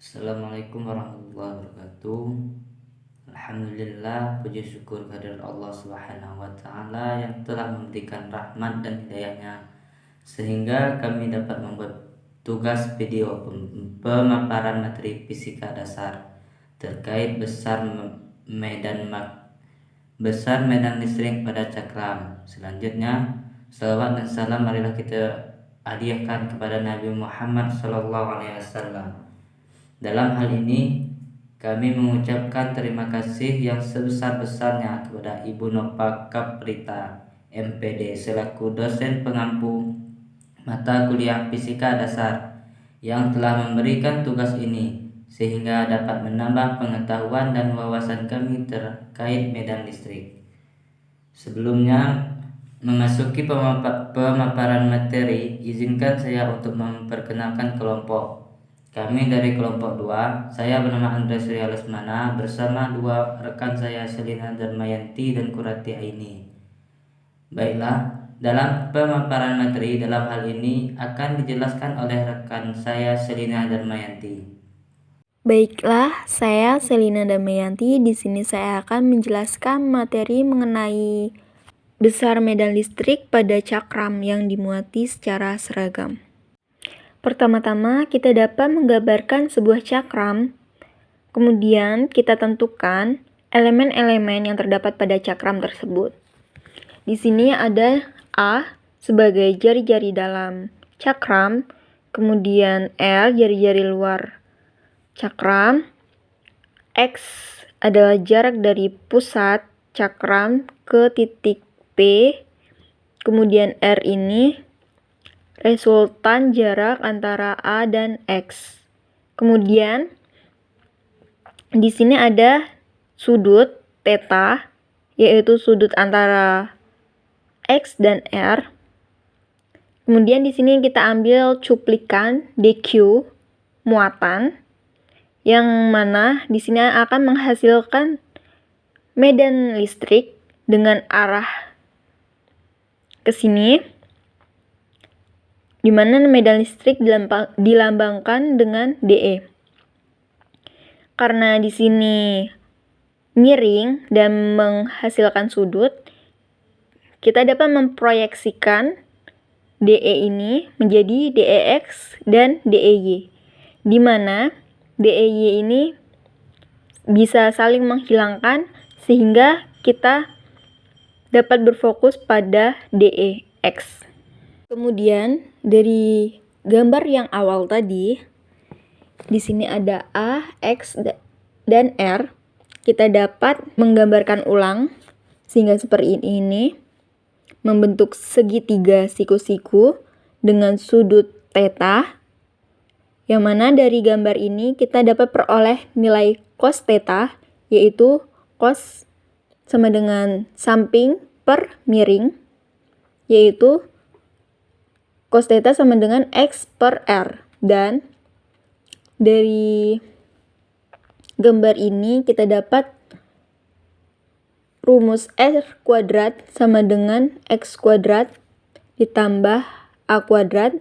Assalamualaikum warahmatullahi wabarakatuh. Alhamdulillah, puji syukur kehadirat Allah Subhanahu wa taala yang telah memberikan rahmat dan hidayahnya sehingga kami dapat membuat tugas video pemaparan materi fisika dasar terkait besar medan listrik pada cakram. Selanjutnya, salawat dan salam marilah kita hadiahkan kepada Nabi Muhammad SAW. Dalam hal ini, kami mengucapkan terima kasih yang sebesar-besarnya kepada Ibu Nova Kaprita, MPD, selaku dosen pengampu mata kuliah Fisika Dasar yang telah memberikan tugas ini, sehingga dapat menambah pengetahuan dan wawasan kami terkait medan listrik. Sebelumnya, memasuki pemaparan materi, izinkan saya untuk memperkenalkan kelompok. Kami dari kelompok 2, saya bernama Andre Surya Lesmana bersama dua rekan saya Selina Darmayanti dan Kurati Aini. Baiklah, dalam pemaparan materi dalam hal ini akan dijelaskan oleh rekan saya Selina Darmayanti. Baiklah, saya Selina Darmayanti. Di sini saya akan menjelaskan materi mengenai besar medan listrik pada cakram yang dimuati secara seragam. Pertama-tama, kita dapat menggambarkan sebuah cakram. Kemudian, kita tentukan elemen-elemen yang terdapat pada cakram tersebut. Di sini ada A sebagai jari-jari dalam cakram, kemudian L jari-jari luar cakram, X adalah jarak dari pusat cakram ke titik P, kemudian R ini resultan jarak antara A dan X. Kemudian di sini ada sudut theta, yaitu sudut antara X dan R. Kemudian di sini kita ambil cuplikan DQ muatan, yang mana di sini akan menghasilkan medan listrik dengan arah ke sini, di mana medan listrik dilambangkan dengan DE. Karena di sini miring dan menghasilkan sudut, kita dapat memproyeksikan DE ini menjadi DEX dan DEY, di mana DEY ini bisa saling menghilangkan sehingga kita dapat berfokus pada DEX. Kemudian dari gambar yang awal tadi, di sini ada A, X, dan R. Kita dapat menggambarkan ulang sehingga seperti ini, membentuk segitiga siku-siku dengan sudut theta, yang mana dari gambar ini kita dapat peroleh nilai cos theta, yaitu cos sama dengan samping per miring, yaitu cos theta sama dengan X per R. Dan dari gambar ini kita dapat rumus R kuadrat sama dengan X kuadrat ditambah A kuadrat.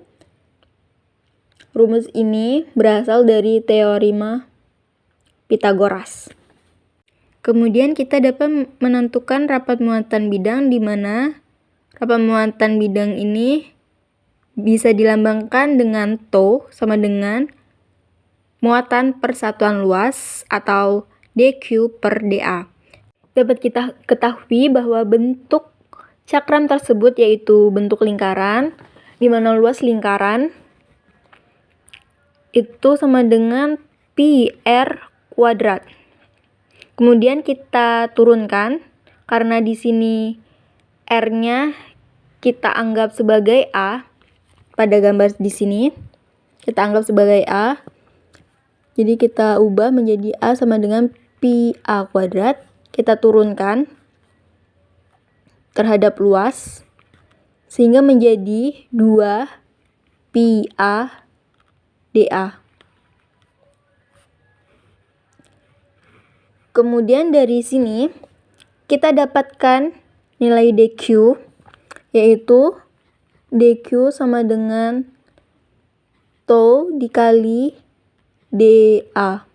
Rumus ini berasal dari teorema Pythagoras. Kemudian kita dapat menentukan rapat muatan bidang, di mana rapat muatan bidang ini bisa dilambangkan dengan tau sama dengan muatan per satuan luas atau dQ per dA. Dapat kita ketahui bahwa bentuk cakram tersebut yaitu bentuk lingkaran, di mana luas lingkaran itu sama dengan pi R kuadrat. Kemudian kita turunkan, karena di sini R-nya kita anggap sebagai A. Pada gambar di sini kita anggap sebagai A, jadi kita ubah menjadi A sama dengan pi A kuadrat. Kita turunkan terhadap luas sehingga menjadi 2 pi A dA. Kemudian dari sini kita dapatkan nilai DQ, yaitu DQ sama dengan tau dikali DA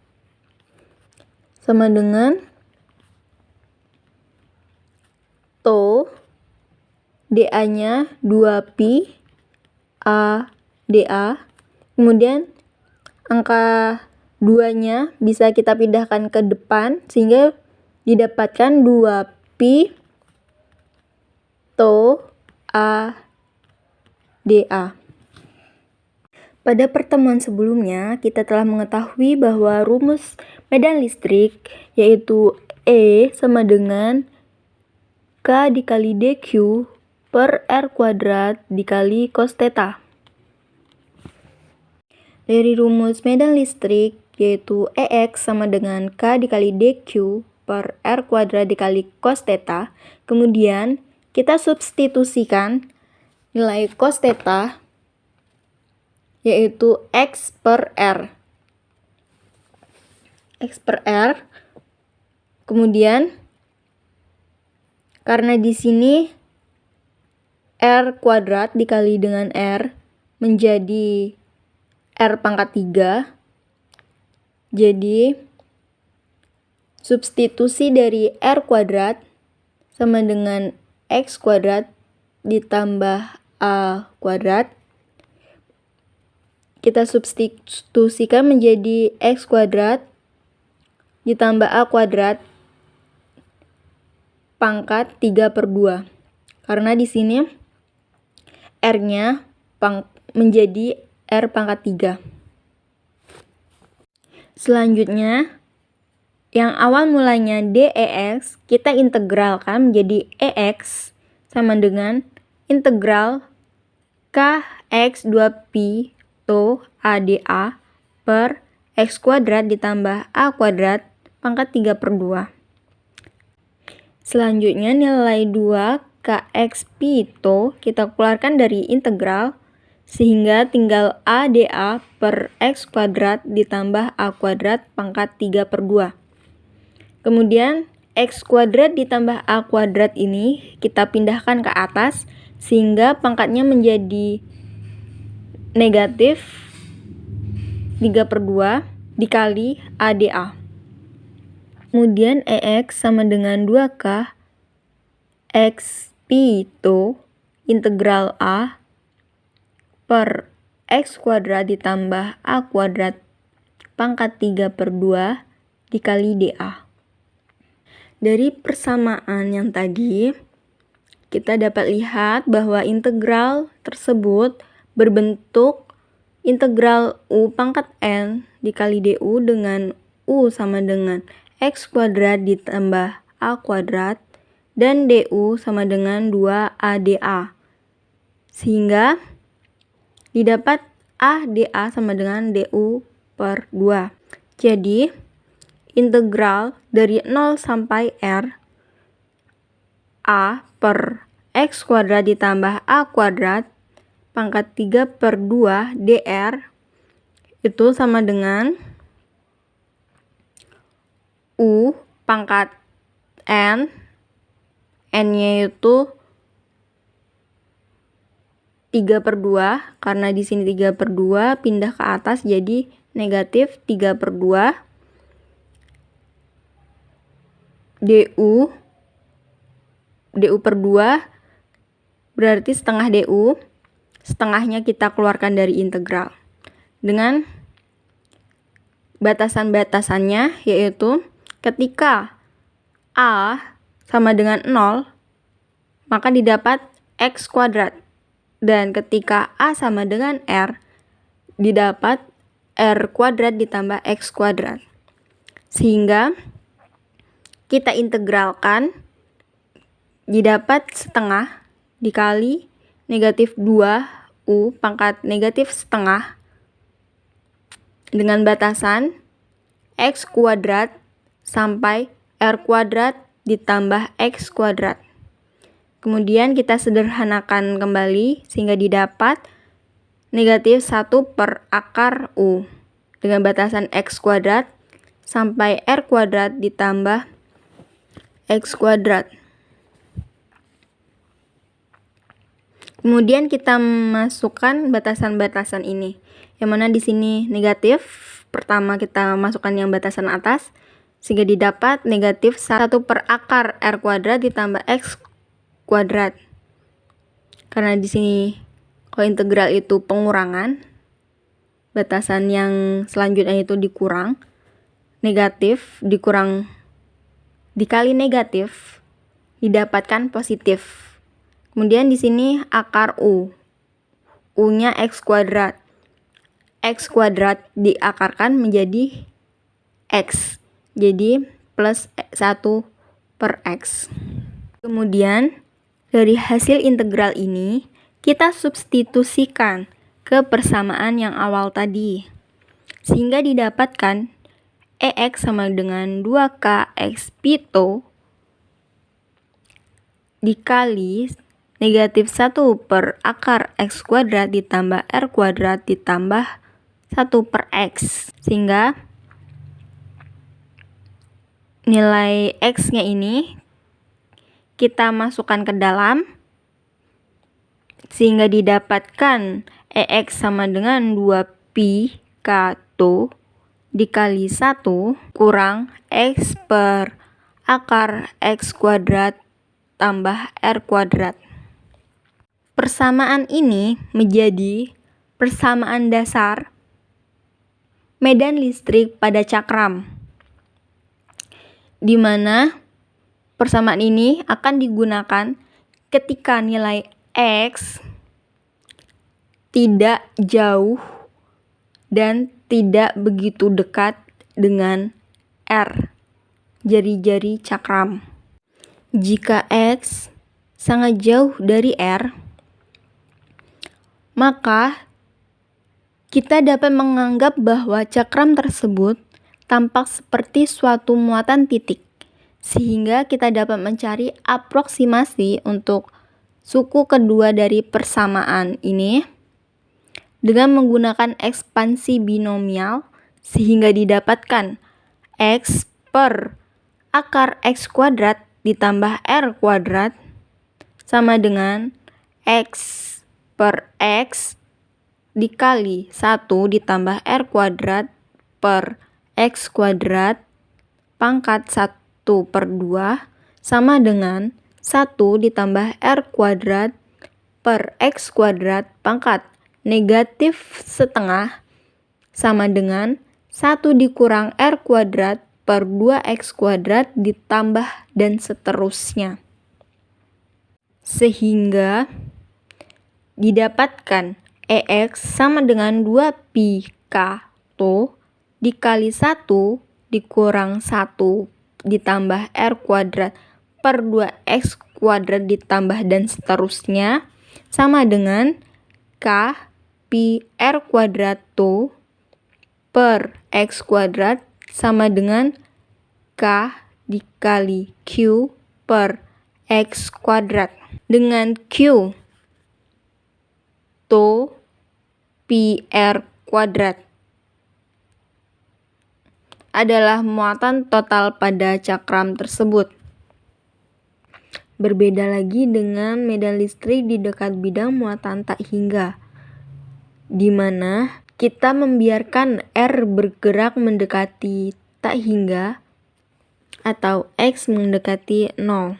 sama dengan to DA-nya 2pi A DA. Kemudian angka 2-nya bisa kita pindahkan ke depan sehingga didapatkan 2pi to A DA. Pada pertemuan sebelumnya, kita telah mengetahui bahwa rumus medan listrik yaitu E sama dengan K dikali dQ per R kuadrat dikali cos theta. Dari rumus medan listrik yaitu EX sama dengan K dikali dQ per R kuadrat dikali cos theta, kemudian kita substitusikan nilai cos theta yaitu X per R. X per R. Kemudian karena di sini R kuadrat dikali dengan R menjadi R pangkat 3. Jadi substitusi dari R kuadrat sama dengan X kuadrat ditambah A kuadrat. Kita substitusikan menjadi X kuadrat ditambah A kuadrat pangkat 3/2. Karena di sini R-nya menjadi R pangkat 3. Selanjutnya, yang awal mulanya DEX, kita integralkan menjadi EX sama dengan integral KX 2pi to ADA per X kuadrat ditambah A kuadrat pangkat 3/2. Selanjutnya nilai 2 KX pi to kita keluarkan dari integral sehingga tinggal ADA per X kuadrat ditambah A kuadrat pangkat 3/2. Kemudian X kuadrat ditambah A kuadrat ini kita pindahkan ke atas sehingga pangkatnya menjadi negatif 3/2 dikali ADA. Kemudian EX sama dengan 2K X pi to integral A per X kuadrat ditambah A kuadrat pangkat 3/2 dikali DA. Dari persamaan yang tadi, kita dapat lihat bahwa integral tersebut berbentuk integral U pangkat N dikali DU dengan U sama dengan X kuadrat ditambah A kuadrat dan DU sama dengan 2ADA. Sehingga didapat ADA sama dengan DU per 2. Jadi, integral dari 0 sampai R A per X kuadrat ditambah A kuadrat pangkat 3/2 dr itu sama dengan U pangkat N, N-nya itu 3/2, karena di sini 3/2 pindah ke atas jadi negatif 3/2 DU per 2 berarti setengah DU. Setengahnya kita keluarkan dari integral dengan batasan-batasannya, yaitu ketika A sama dengan 0 maka didapat X kuadrat, dan ketika A sama dengan R didapat R kuadrat ditambah X kuadrat. Sehingga kita integralkan didapat setengah dikali negatif 2U pangkat negatif setengah dengan batasan X kuadrat sampai R kuadrat ditambah X kuadrat. Kemudian kita sederhanakan kembali sehingga didapat negatif 1 per akar U dengan batasan X kuadrat sampai R kuadrat ditambah X kuadrat. Kemudian kita masukkan batasan-batasan ini, yang mana di sini negatif pertama kita masukkan yang batasan atas, sehingga didapat negatif 1 per akar R kuadrat ditambah X kuadrat. Karena di sini kalau integral itu pengurangan, batasan yang selanjutnya itu dikurang, negatif dikali negatif didapatkan positif. Kemudian di sini akar U. U-nya X kuadrat. X kuadrat diakarkan menjadi X. Jadi plus 1 per X. Kemudian dari hasil integral ini kita substitusikan ke persamaan yang awal tadi. Sehingga didapatkan EX sama dengan 2K X pito dikali negatif 1 per akar X kuadrat ditambah R kuadrat ditambah 1 per X. Sehingga nilai X-nya ini kita masukkan ke dalam, sehingga didapatkan EX sama dengan 2pi kato dikali 1 kurang X per akar X kuadrat tambah R kuadrat. Persamaan ini menjadi persamaan dasar medan listrik pada cakram, di mana persamaan ini akan digunakan ketika nilai X tidak jauh dan tidak begitu dekat dengan R, jari-jari cakram. Jika X sangat jauh dari R, maka kita dapat menganggap bahwa cakram tersebut tampak seperti suatu muatan titik, sehingga kita dapat mencari aproksimasi untuk suku kedua dari persamaan ini dengan menggunakan ekspansi binomial, sehingga didapatkan X per akar X kuadrat ditambah R kuadrat sama dengan X per X dikali 1 ditambah R kuadrat per X kuadrat pangkat 1 per 2 sama dengan 1 ditambah R kuadrat per X kuadrat pangkat negatif setengah sama dengan 1 dikurang R kuadrat per 2X kuadrat ditambah dan seterusnya. Sehingga didapatkan EX sama dengan 2pi kato dikali 1 dikurang 1 ditambah R kuadrat per 2X kuadrat ditambah dan seterusnya sama dengan K pi R kuadrat to per X kuadrat sama dengan K dikali Q per X kuadrat. Dengan Q to pi R kuadrat adalah muatan total pada cakram tersebut. Berbeda lagi dengan medan listrik di dekat bidang muatan tak hingga, di mana kita membiarkan R bergerak mendekati tak hingga atau X mendekati 0.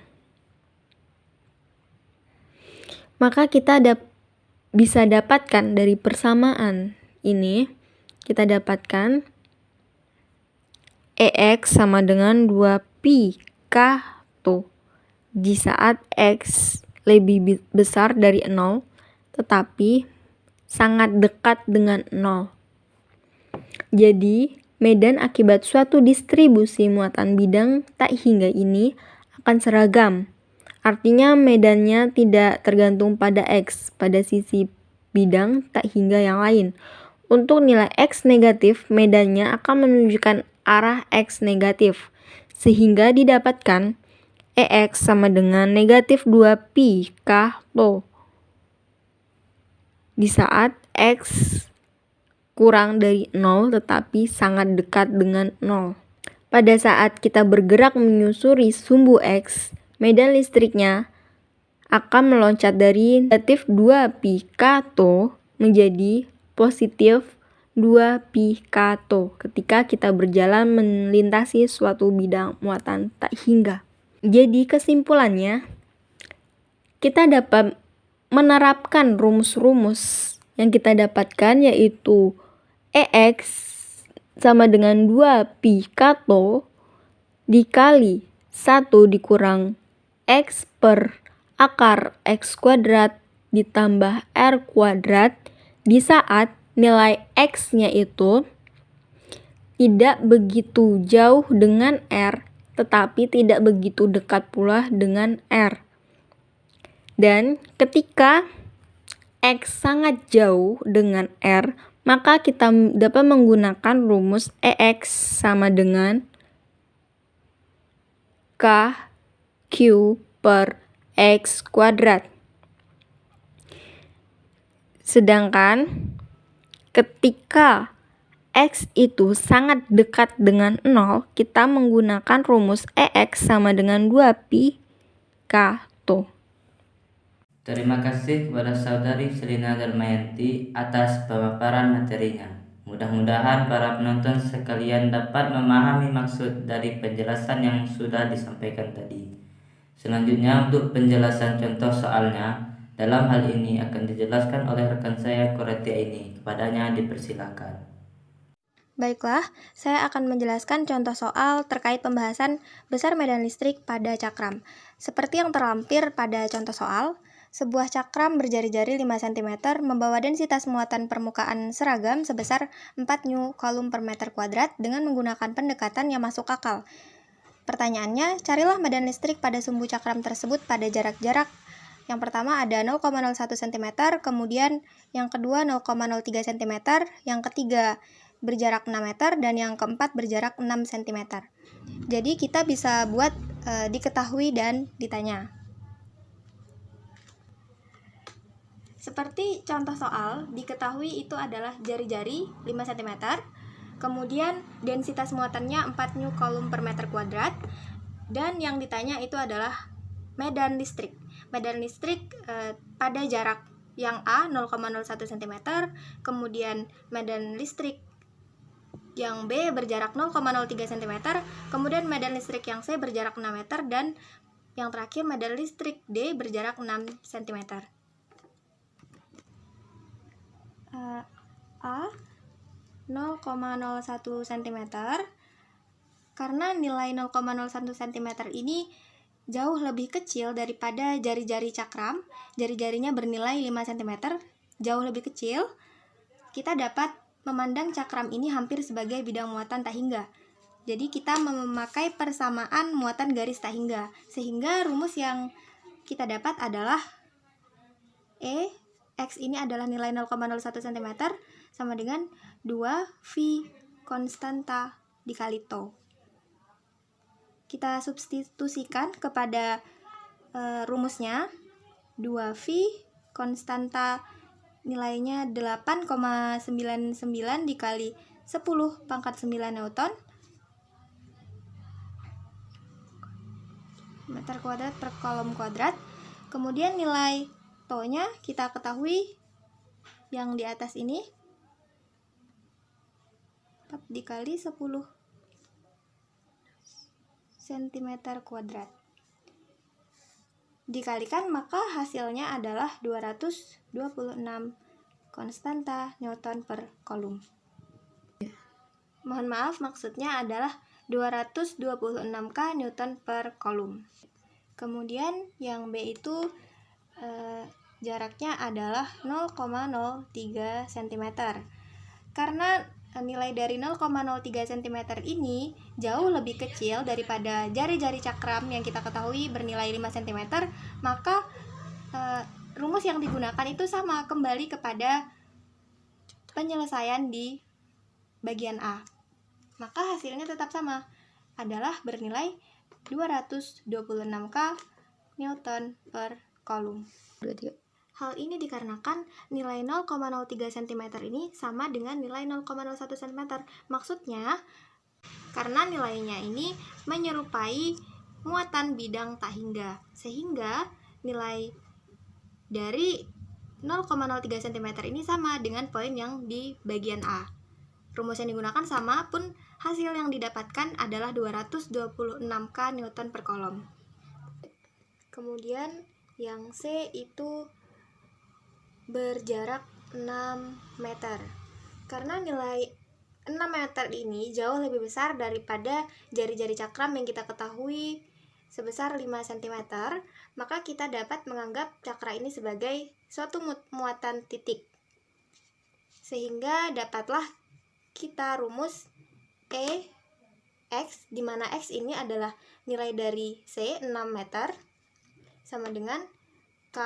Maka kita bisa dapatkan dari persamaan ini, kita dapatkan EX sama dengan 2pi kato di saat X lebih besar dari 0 tetapi sangat dekat dengan 0. Jadi medan akibat suatu distribusi muatan bidang tak hingga ini akan seragam. Artinya medannya tidak tergantung pada X pada sisi bidang tak hingga yang lain. Untuk nilai X negatif, medannya akan menunjukkan arah X negatif, sehingga didapatkan EX sama dengan negatif 2pi kato di saat X kurang dari 0 tetapi sangat dekat dengan 0. Pada saat kita bergerak menyusuri sumbu X, medan listriknya akan meloncat dari negatif 2pi kato menjadi positif 2 pi kato ketika kita berjalan melintasi suatu bidang muatan tak hingga. Jadi kesimpulannya, kita dapat menerapkan rumus-rumus yang kita dapatkan, yaitu EX sama dengan 2 pi kato dikali 1 dikurang X per akar X kuadrat ditambah R kuadrat di saat nilai X-nya itu tidak begitu jauh dengan R, tetapi tidak begitu dekat pula dengan R. Dan ketika X sangat jauh dengan R, maka kita dapat menggunakan rumus EX sama dengan K Q per X kuadrat. Sedangkan ketika X itu sangat dekat dengan 0, kita menggunakan rumus EX sama dengan 2 pi kato. Terima kasih kepada Saudari Selina Darmayanti atas pemaparan materinya. Mudah-mudahan para penonton sekalian dapat memahami maksud dari penjelasan yang sudah disampaikan tadi. Selanjutnya untuk penjelasan contoh soalnya, dalam hal ini akan dijelaskan oleh rekan saya Koretia ini. Kepadanya dipersilakan. Baiklah, saya akan menjelaskan contoh soal terkait pembahasan besar medan listrik pada cakram. Seperti yang terlampir pada contoh soal, sebuah cakram berjari-jari 5 cm membawa densitas muatan permukaan seragam sebesar 4 New Coulomb per meter kuadrat dengan menggunakan pendekatan yang masuk akal. Pertanyaannya, carilah medan listrik pada sumbu cakram tersebut pada jarak-jarak. Yang pertama ada 0,01 cm, kemudian yang kedua 0,03 cm, yang ketiga berjarak 6 meter, dan yang keempat berjarak 6 cm. Jadi kita bisa buat diketahui dan ditanya. Seperti contoh soal, diketahui itu adalah jari-jari 5 cm, kemudian densitas muatannya 4 New Coulomb per meter kuadrat, dan yang ditanya itu adalah medan listrik. Medan listrik pada jarak yang A 0,01 cm, kemudian medan listrik yang B berjarak 0,03 cm, kemudian medan listrik yang C berjarak 6 meter, dan yang terakhir medan listrik D berjarak 6 cm. A 0,01 cm, karena nilai 0,01 cm ini jauh lebih kecil daripada jari-jari cakram, jari-jarinya bernilai 5 cm, jauh lebih kecil, kita dapat memandang cakram ini hampir sebagai bidang muatan tak hingga. Jadi kita memakai persamaan muatan garis tak hingga, sehingga rumus yang kita dapat adalah X ini adalah nilai 0,01 cm sama dengan 2 V konstanta dikali tau. Kita substitusikan kepada rumusnya. 2V konstanta nilainya 8,99 dikali 10 pangkat 9 Newton meter kuadrat per kolom kuadrat. Kemudian nilai tau-nya kita ketahui yang di atas ini 4 dikali 10 cm kuadrat. Dikalikan, maka hasilnya adalah 226 konstanta Newton per Coulomb. Mohon maaf, maksudnya adalah 226 K Newton per Coulomb. Kemudian yang B itu jaraknya adalah 0,03 cm. Karena nilai dari 0,03 cm ini jauh lebih kecil daripada jari-jari cakram yang kita ketahui bernilai 5 cm, maka rumus yang digunakan itu sama, kembali kepada penyelesaian di bagian A. Maka hasilnya tetap sama, adalah bernilai 226 K Newton per Coulomb. Hal ini dikarenakan nilai 0,03 cm ini sama dengan nilai 0,01 cm. Maksudnya, karena nilainya ini menyerupai muatan bidang tak hingga, sehingga nilai dari 0,03 cm ini sama dengan poin yang di bagian A. Rumus yang digunakan sama pun hasil yang didapatkan adalah 226 kN per kolom. Kemudian yang C itu berjarak 6 meter. Karena nilai 6 meter ini jauh lebih besar daripada jari-jari cakram yang kita ketahui sebesar 5 cm, maka kita dapat menganggap cakra ini sebagai suatu muatan titik. Sehingga dapatlah kita rumus E X, di mana X ini adalah nilai dari C 6 meter sama dengan K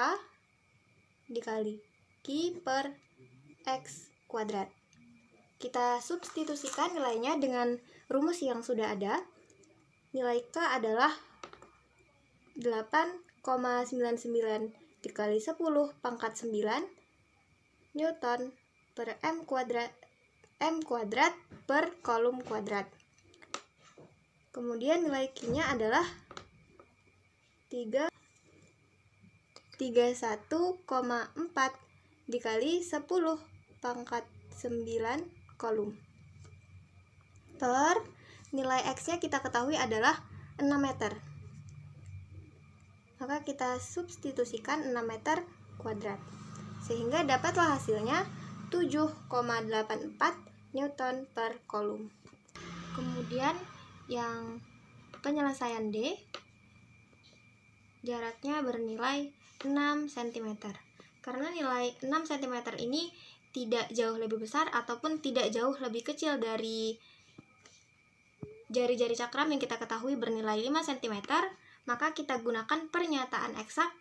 dikali Q per X kuadrat. Kita substitusikan nilainya dengan rumus yang sudah ada. Nilai K adalah 8,99 dikali 10 pangkat 9 Newton per M kuadrat per kolom kuadrat. Kemudian nilai Q-nya adalah 31,4 dikali 10 pangkat 9 kolom. Per nilai X-nya kita ketahui adalah 6 meter. Maka kita substitusikan 6 meter kuadrat. Sehingga dapatlah hasilnya 7,84 Newton per kolom. Kemudian yang penyelesaian D, jaraknya bernilai 6 cm. Karena nilai 6 cm ini tidak jauh lebih besar ataupun tidak jauh lebih kecil dari jari-jari cakram yang kita ketahui bernilai 5 cm, maka kita gunakan pernyataan eksak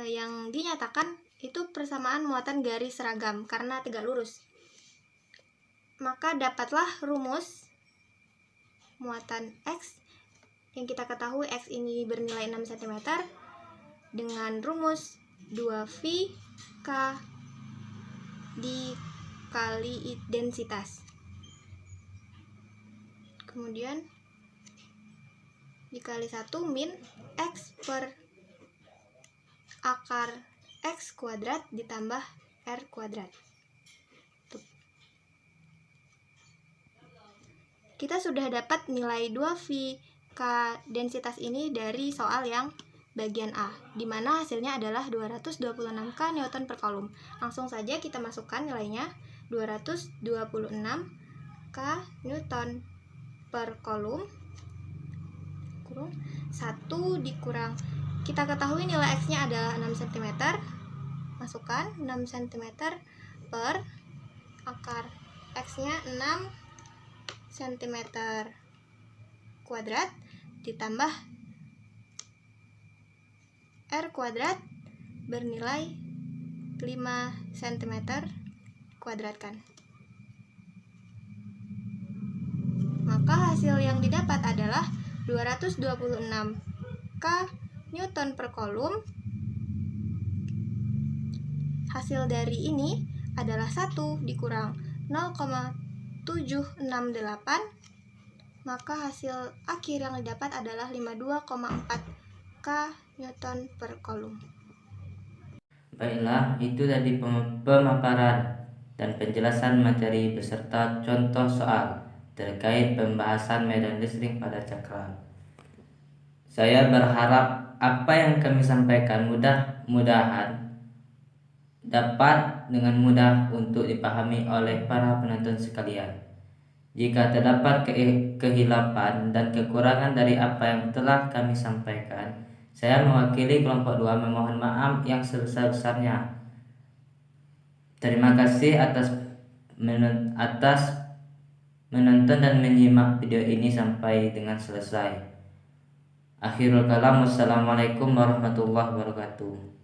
yang dinyatakan itu persamaan muatan garis seragam karena tegak lurus. Maka dapatlah rumus muatan X yang kita ketahui X ini bernilai 6 cm dengan rumus 2V K dikali densitas. Kemudian dikali 1 min X per akar X kuadrat ditambah R kuadrat. Kita sudah dapat nilai 2V K densitas ini dari soal yang bagian A, di mana hasilnya adalah 226 kN per kolom. Langsung saja kita masukkan nilainya, 226 kN per kolom kurung 1 dikurang, kita ketahui nilai X-nya adalah 6 cm, masukkan 6 cm per akar X-nya 6 cm kuadrat ditambah R kuadrat bernilai 5 cm kuadratkan. Maka hasil yang didapat adalah 226 kN per kolom. Hasil dari ini adalah 1 dikurang 0,768, maka hasil akhir yang didapat adalah 52,4 kN per kolom. Baiklah, itu tadi pemaparan dan penjelasan materi beserta contoh soal terkait pembahasan medan listrik pada cakram. Saya berharap apa yang kami sampaikan mudah-mudahan dapat dengan mudah untuk dipahami oleh para penonton sekalian. Jika terdapat kehilapan dan kekurangan dari apa yang telah kami sampaikan, saya mewakili kelompok 2 memohon maaf yang sebesar-besarnya. Terima kasih atas menonton dan menyimak video ini sampai dengan selesai. Akhirul kalam, wassalamualaikum warahmatullahi wabarakatuh.